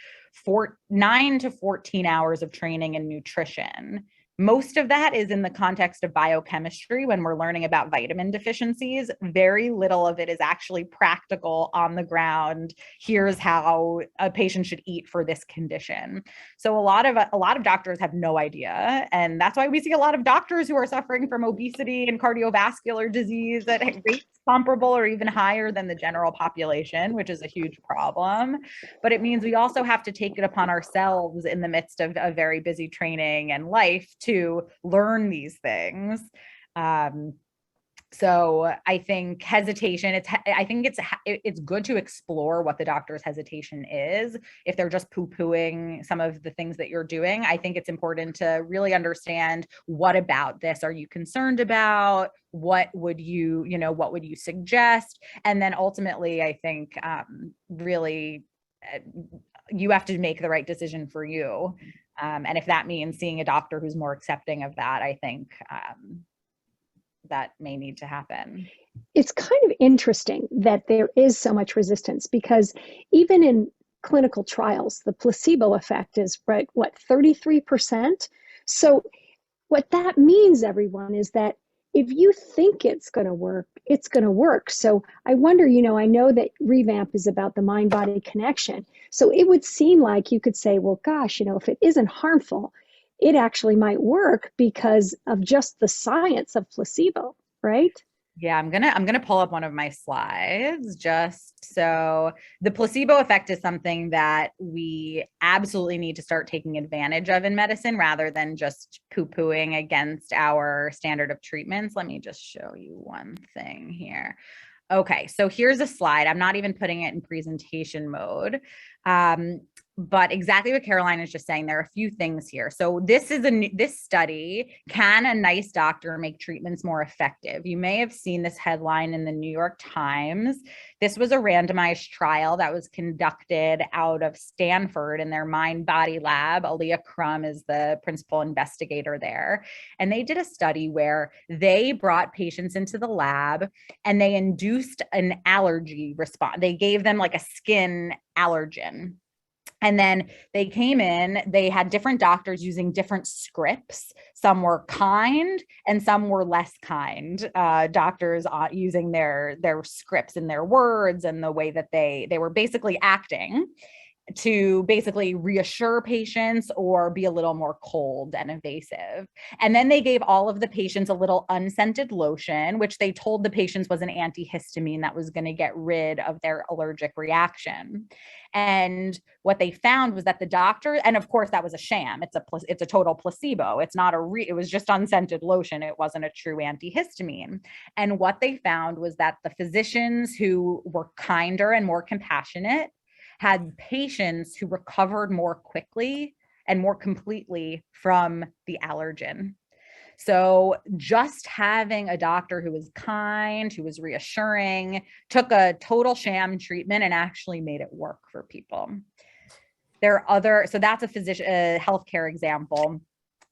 9 to 14 hours of training in nutrition. Most of that is in the context of biochemistry when we're learning about vitamin deficiencies. Very little of it is actually practical on the ground. Here's how a patient should eat for this condition. So a lot of doctors have no idea. And that's why we see a lot of doctors who are suffering from obesity and cardiovascular disease at rates comparable or even higher than the general population, which is a huge problem. But it means we also have to take it upon ourselves in the midst of a very busy training and life to learn these things. So I think hesitation, I think it's good to explore what the doctor's hesitation is. If they're just poo-pooing some of the things that you're doing, I think it's important to really understand, what about this are you concerned about? What would you suggest? And then ultimately, I think really you have to make the right decision for you. And if that means seeing a doctor who's more accepting of that, I think that may need to happen. It's kind of interesting that there is so much resistance, because even in clinical trials, the placebo effect is 33%. So what that means, everyone, is that if you think it's going to work, it's going to work. So I wonder, I know that Revamp is about the mind-body connection. So it would seem like you could say, well, gosh, if it isn't harmful, it actually might work because of just the science of placebo, right? Yeah, I'm gonna pull up one of my slides just so the placebo effect is something that we absolutely need to start taking advantage of in medicine rather than just poo-pooing against our standard of treatments. Let me just show you one thing here. Okay, so here's a slide. I'm not even putting it in presentation mode. But exactly what Caroline is just saying, there are a few things here. So this study, can a nice doctor make treatments more effective? You may have seen this headline in the New York Times. This was a randomized trial that was conducted out of Stanford in their mind-body lab. Aaliyah Crum is the principal investigator there. And they did a study where they brought patients into the lab and they induced an allergy response. They gave them like a skin allergen. And then they came in, they had different doctors using different scripts. Some were kind and some were less kind. Doctors using their scripts and their words and the way that they were basically acting to basically reassure patients or be a little more cold and evasive. And then they gave all of the patients a little unscented lotion, which they told the patients was an antihistamine that was going to get rid of their allergic reaction. And what they found was that the doctor, and of course that was a sham. It's a total placebo. It's not it was just unscented lotion. It wasn't a true antihistamine. And what they found was that the physicians who were kinder and more compassionate had patients who recovered more quickly and more completely from the allergen. So just having a doctor who was kind, who was reassuring, took a total sham treatment and actually made it work for people. So that's a healthcare example.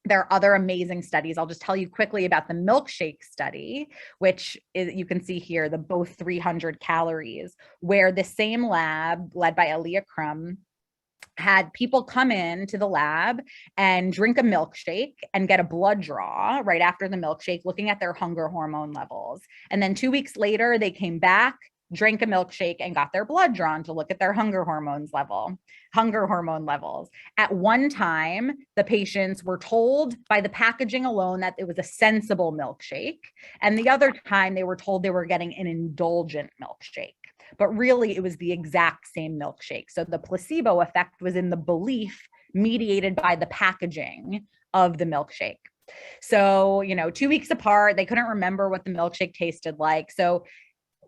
There are other amazing studies. I'll just tell you quickly about the milkshake study, which is, you can see here, the both 300 calories, where the same lab led by Aaliyah Crum had people come in to the lab and drink a milkshake and get a blood draw right after the milkshake, looking at their hunger hormone levels. And then 2 weeks later, they came back, drank a milkshake, and got their blood drawn to look at their hunger hormone levels. At one time, the patients were told by the packaging alone that it was a sensible milkshake. And the other time they were told they were getting an indulgent milkshake. But really it was the exact same milkshake. So the placebo effect was in the belief mediated by the packaging of the milkshake. So, 2 weeks apart, they couldn't remember what the milkshake tasted like. So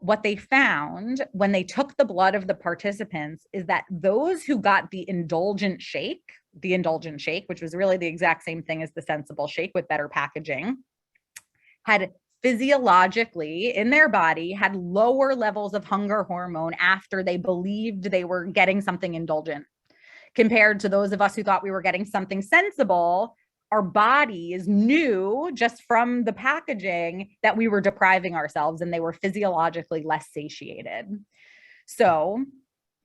what they found when they took the blood of the participants is that those who got the indulgent shake, which was really the exact same thing as the sensible shake with better packaging, had physiologically in their body had lower levels of hunger hormone after they believed they were getting something indulgent, compared to those of us who thought we were getting something sensible. our bodies knew just from the packaging that we were depriving ourselves and they were physiologically less satiated. So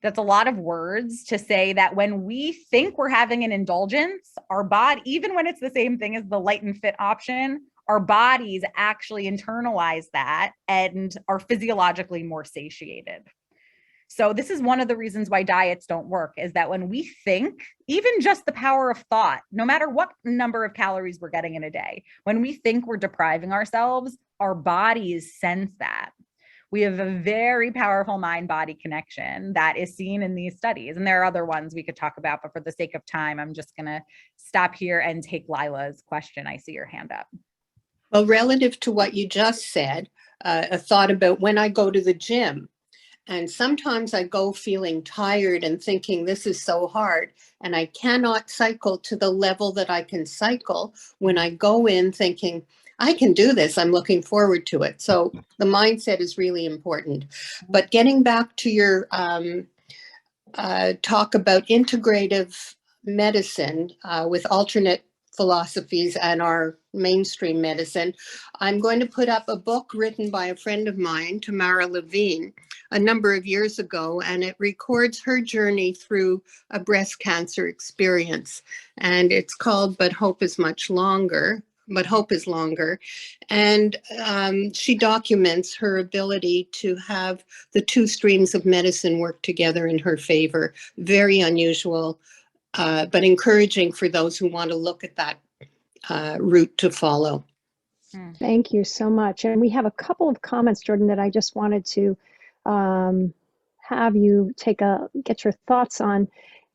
that's a lot of words to say that when we think we're having an indulgence, our body, even when it's the same thing as the light and fit option, our bodies actually internalize that and are physiologically more satiated. So this is one of the reasons why diets don't work, is that when we think, even just the power of thought, no matter what number of calories we're getting in a day, when we think we're depriving ourselves, our bodies sense that. We have a very powerful mind-body connection that is seen in these studies. And there are other ones we could talk about, but for the sake of time, I'm just gonna stop here and take Lila's question. I see your hand up. Well, relative to what you just said, a thought about when I go to the gym, and sometimes I go feeling tired and thinking this is so hard, and I cannot cycle to the level that I can cycle when I go in thinking, I can do this, I'm looking forward to it. So the mindset is really important. But getting back to your talk about integrative medicine with alternate philosophies and our mainstream medicine, I'm going to put up a book written by a friend of mine, Tamara Levine, a number of years ago, and it records her journey through a breast cancer experience. And it's called But Hope is Longer. And she documents her ability to have the two streams of medicine work together in her favor. Very unusual, but encouraging for those who want to look at that route to follow. Thank you so much. And we have a couple of comments, Jordyn, that I just wanted to have you get your thoughts on.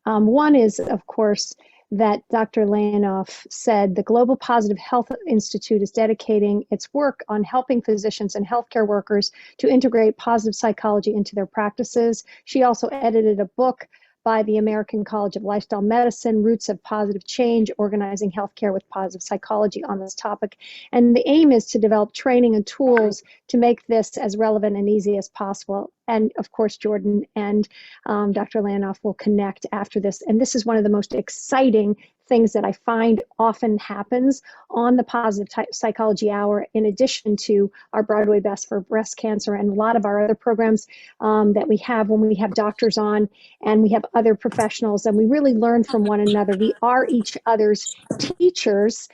One is, of course, that Dr. Lanoff said the Global Positive Health Institute is dedicating its work on helping physicians and healthcare workers to integrate positive psychology into their practices. She also edited a book by the American College of Lifestyle Medicine, Roots of Positive Change, Organizing Healthcare with Positive Psychology, on this topic. And the aim is to develop training and tools to make this as relevant and easy as possible. And of course, Jordyn and Dr. Lanoff will connect after this. And this is one of the most exciting things that I find often happens on the Positive Psychology Hour, in addition to our Broadway Best for Breast Cancer and a lot of our other programs that we have when we have doctors on and we have other professionals, and we really learn from one another. We are each other's teachers,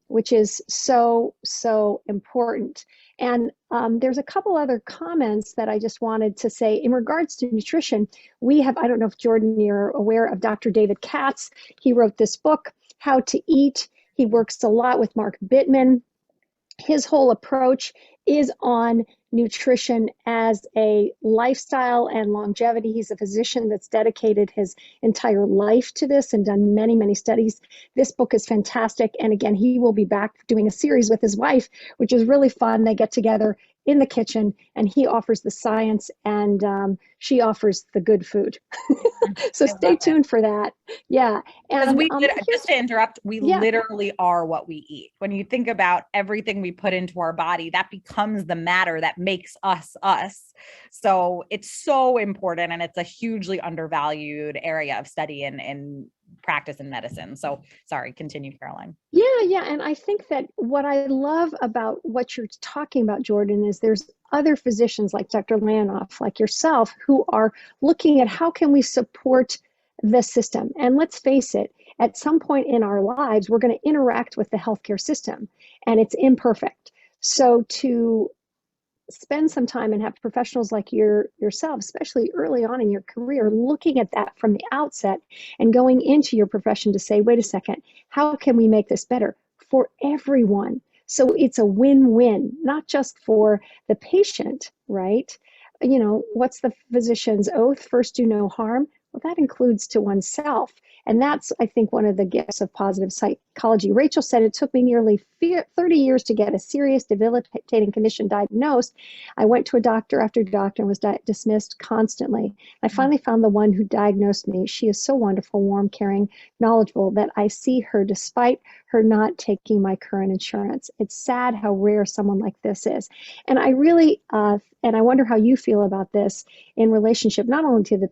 which is so, so important. And there's a couple other comments that I just wanted to say in regards to nutrition. We have, I don't know if Jordyn, you're aware of Dr. David Katz. He wrote this book, How to Eat. He works a lot with Mark Bittman. His whole approach is on nutrition as a lifestyle and longevity. He's a physician that's dedicated his entire life to this and done many, many studies. This book is fantastic. And again, he will be back doing a series with his wife, which is really fun. They get together in the kitchen and he offers the science and she offers the good food. So stay tuned for that. Yeah. And just to interrupt, we literally are what we eat. When you think about everything we put into our body, that becomes the matter that makes us us. So it's so important, and it's a hugely undervalued area of study in practice in medicine. So sorry, continue, Caroline. Yeah. And I think that what I love about what you're talking about, Jordyn, is there's other physicians like Dr. Lanoff, like yourself, who are looking at how can we support the system. And let's face it, at some point in our lives, we're going to interact with the healthcare system, and it's imperfect. So to spend some time and have professionals like yourself, especially early on in your career, looking at that from the outset and going into your profession to say, wait a second, how can we make this better for everyone? So it's a win-win, not just for the patient, right? You know, what's the physician's oath? First, do no harm. Well, that includes to oneself. And that's, I think, one of the gifts of positive psychology. Rachel said, it took me nearly 30 years to get a serious debilitating condition diagnosed. I went to a doctor after doctor and was dismissed constantly. I finally found the one who diagnosed me. She is so wonderful, warm, caring, knowledgeable that I see her despite her not taking my current insurance. It's sad how rare someone like this is. And I really, and I wonder how you feel about this in relationship, not only to the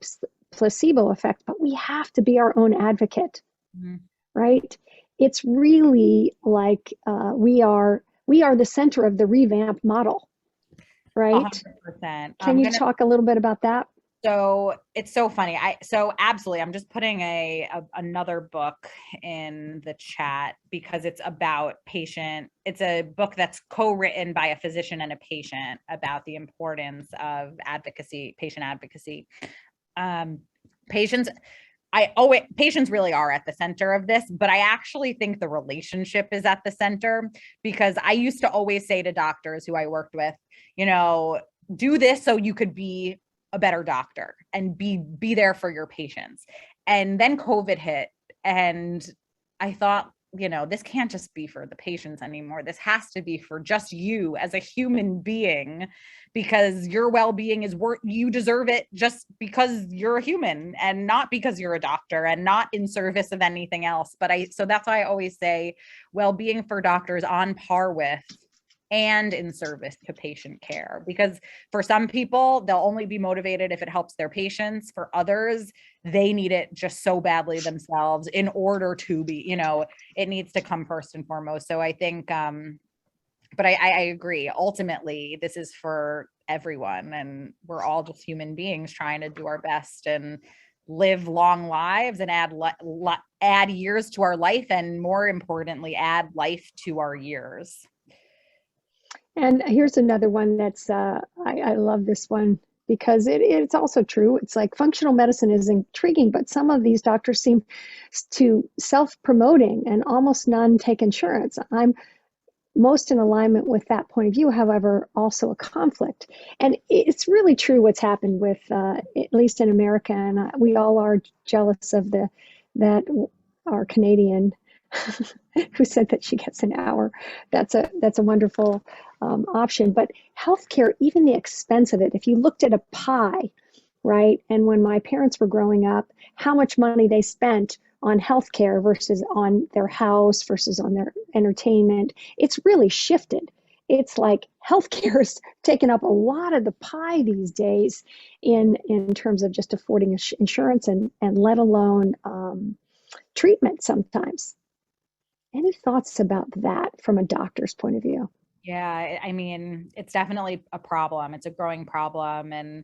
placebo effect, but we have to be our own advocate, right? it's really like we are the center of the revamped model, right? 100%. Can you talk a little bit about that? So it's so funny. So absolutely, I'm just putting another book in the chat because it's about it's a book that's co-written by a physician and a patient about the importance of advocacy, patient advocacy. Patients really are at the center of this, but I actually think the relationship is at the center, because I used to always say to doctors who I worked with, do this so you could be a better doctor and be there for your patients. And then COVID hit, and I thought, this can't just be for the patients anymore. This has to be for just you as a human being, because your well-being is you deserve it just because you're a human and not because you're a doctor and not in service of anything else. So that's why I always say well-being for doctors on par with and in service to patient care, because for some people, they'll only be motivated if it helps their patients. For others, they need it just so badly themselves in order to be, it needs to come first and foremost. So I think, but I agree. Ultimately, this is for everyone, and we're all just human beings trying to do our best and live long lives and add years to our life, and more importantly, add life to our years. And here's another one that's, I love this one because it's also true. It's like functional medicine is intriguing, but some of these doctors seem to self-promoting and almost none take insurance. I'm most in alignment with that point of view, however, also a conflict. And it's really true what's happened with, at least in America, and we all are jealous of that our Canadian who said that she gets an hour. That's a wonderful option. But healthcare, even the expense of it, if you looked at a pie, right? And when my parents were growing up, how much money they spent on healthcare versus on their house versus on their entertainment, it's really shifted. It's like healthcare is taking up a lot of the pie these days in terms of just affording insurance and let alone treatment sometimes. Any thoughts about that from a doctor's point of view? Yeah, I mean, it's definitely a problem. It's a growing problem. And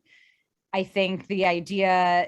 I think the idea,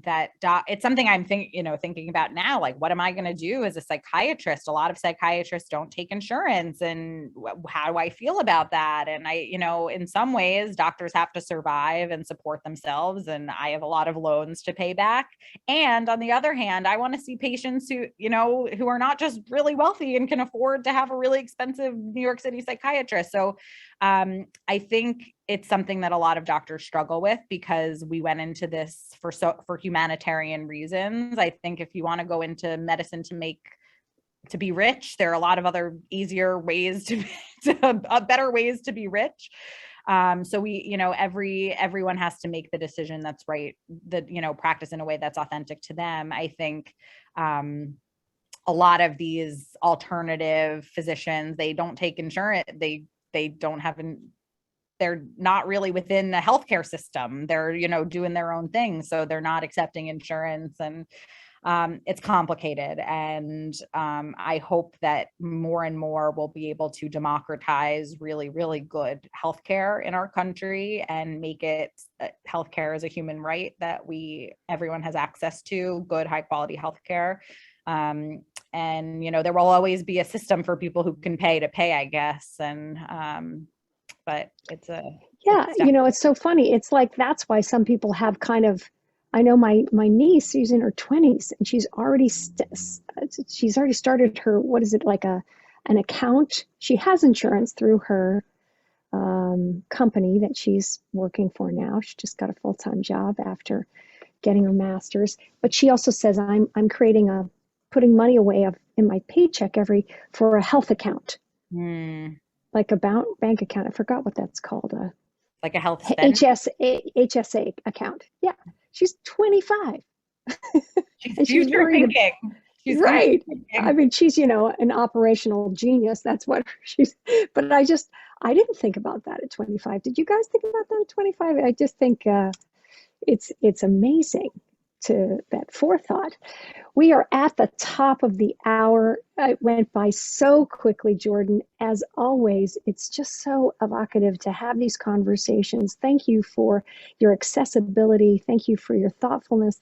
that it's something I'm thinking about now, like, what am I going to do as a psychiatrist? A lot of psychiatrists don't take insurance, and how do I feel about that? And in some ways, doctors have to survive and support themselves, and I have a lot of loans to pay back. And on the other hand, I want to see patients who are not just really wealthy and can afford to have a really expensive New York City psychiatrist. So I think it's something that a lot of doctors struggle with, because we went into this for humanitarian reasons. I think if you want to go into medicine to be rich, there are a lot of other easier ways better ways to be rich. So everyone has to make the decision that's right, that, practice in a way that's authentic to them. I think, a lot of these alternative physicians, they don't take insurance. They don't have they're not really within the healthcare system. They're, doing their own thing. So they're not accepting insurance, and it's complicated. And I hope that more and more we'll be able to democratize really, really good healthcare in our country and make it healthcare as a human right that everyone has access to, good, high quality healthcare. And, there will always be a system for people who can pay to pay, I guess. And, but it's it's so funny. It's like, that's why some people have kind of, I know my niece, she's in her 20s, and she's already started her, what is it, like an account. She has insurance through her company that she's working for now. She just got a full-time job after getting her master's. But she also says, I'm putting money away in my paycheck for a health account. Like a bank account. I forgot what that's called. Like a health spend? HSA account. Yeah. She's 25. She's future thinking. She's right. I mean, she's, an operational genius. That's what but I didn't think about that at 25. Did you guys think about that at 25? I just think it's amazing to that forethought. We are at the top of the hour. It went by so quickly, Jordyn. As always, it's just so evocative to have these conversations. Thank you for your accessibility. Thank you for your thoughtfulness.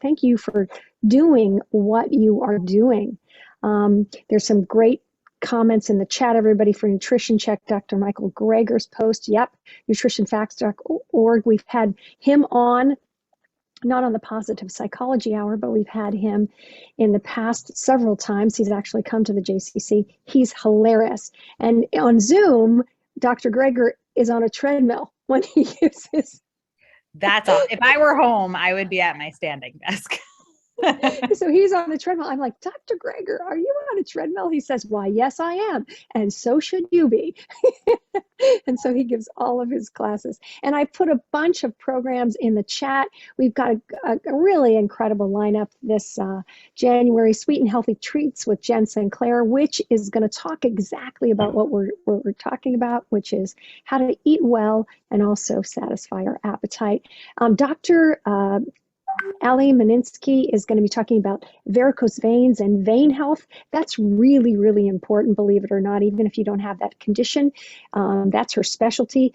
Thank you for doing what you are doing. There's some great comments in the chat, everybody, for Nutrition Check, Dr. Michael Greger's post. Yep, nutritionfacts.org. We've had him on, not on the Positive Psychology Hour, but we've had him in the past several times. He's actually come to the JCC. He's hilarious. And on Zoom, Dr. Greger is on a treadmill when he gives his. That's all. If I were home, I would be at my standing desk. So he's on the treadmill. I'm like, Dr. Greger, are you on a treadmill? He says, why, yes, I am. And so should you be. And so he gives all of his classes. And I put a bunch of programs in the chat. We've got a really incredible lineup this January, Sweet and Healthy Treats with Jen Sinclair, which is going to talk exactly about what we're talking about, which is how to eat well and also satisfy our appetite. Dr. Ali Maninsky is going to be talking about varicose veins and vein health. That's really, really important, believe it or not, even if you don't have that condition. That's her specialty.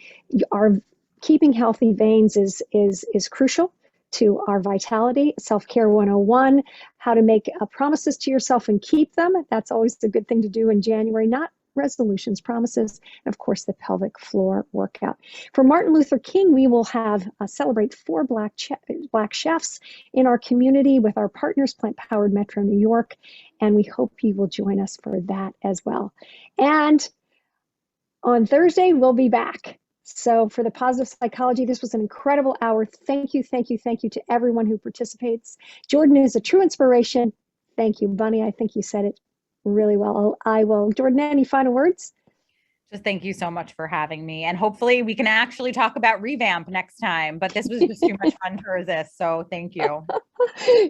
Our keeping healthy veins is crucial to our vitality. Self-care 101, how to make promises to yourself and keep them. That's always a good thing to do in January, not resolutions, promises, and of course the pelvic floor workout. For Martin Luther King, we will have celebrate 4 black chefs in our community with our partners, Plant Powered Metro New York, and we hope you will join us for that as well. And on Thursday, we'll be back. So for the Positive Psychology, this was an incredible hour. Thank you, thank you, thank you to everyone who participates. Jordyn is a true inspiration. Thank you, Bunny. I think you said it really well. I will. Jordyn, any final words? Just thank you so much for having me. And hopefully we can actually talk about revamp next time, but this was just too much fun to resist. So thank you.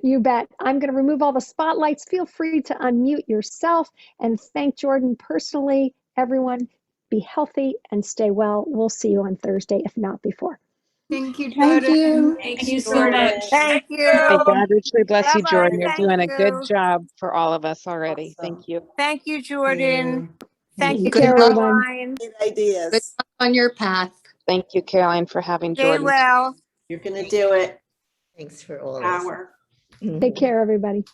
You bet. I'm going to remove all the spotlights. Feel free to unmute yourself and thank Jordyn personally. Everyone, be healthy and stay well. We'll see you on Thursday, if not before. Thank you, Jordyn. Thank you. Thank you so much. Thank you. May God richly bless you, Bye-bye. Jordyn. You're Thank doing a good you. job for all of us already. Awesome. Thank you. Thank you, Jordyn. Thank you, Good luck. Caroline. Great ideas. Good luck on your path. Thank you, Caroline, for having Stay Jordyn. well. You're going to do it. Thanks for all this. Power. Take care, everybody.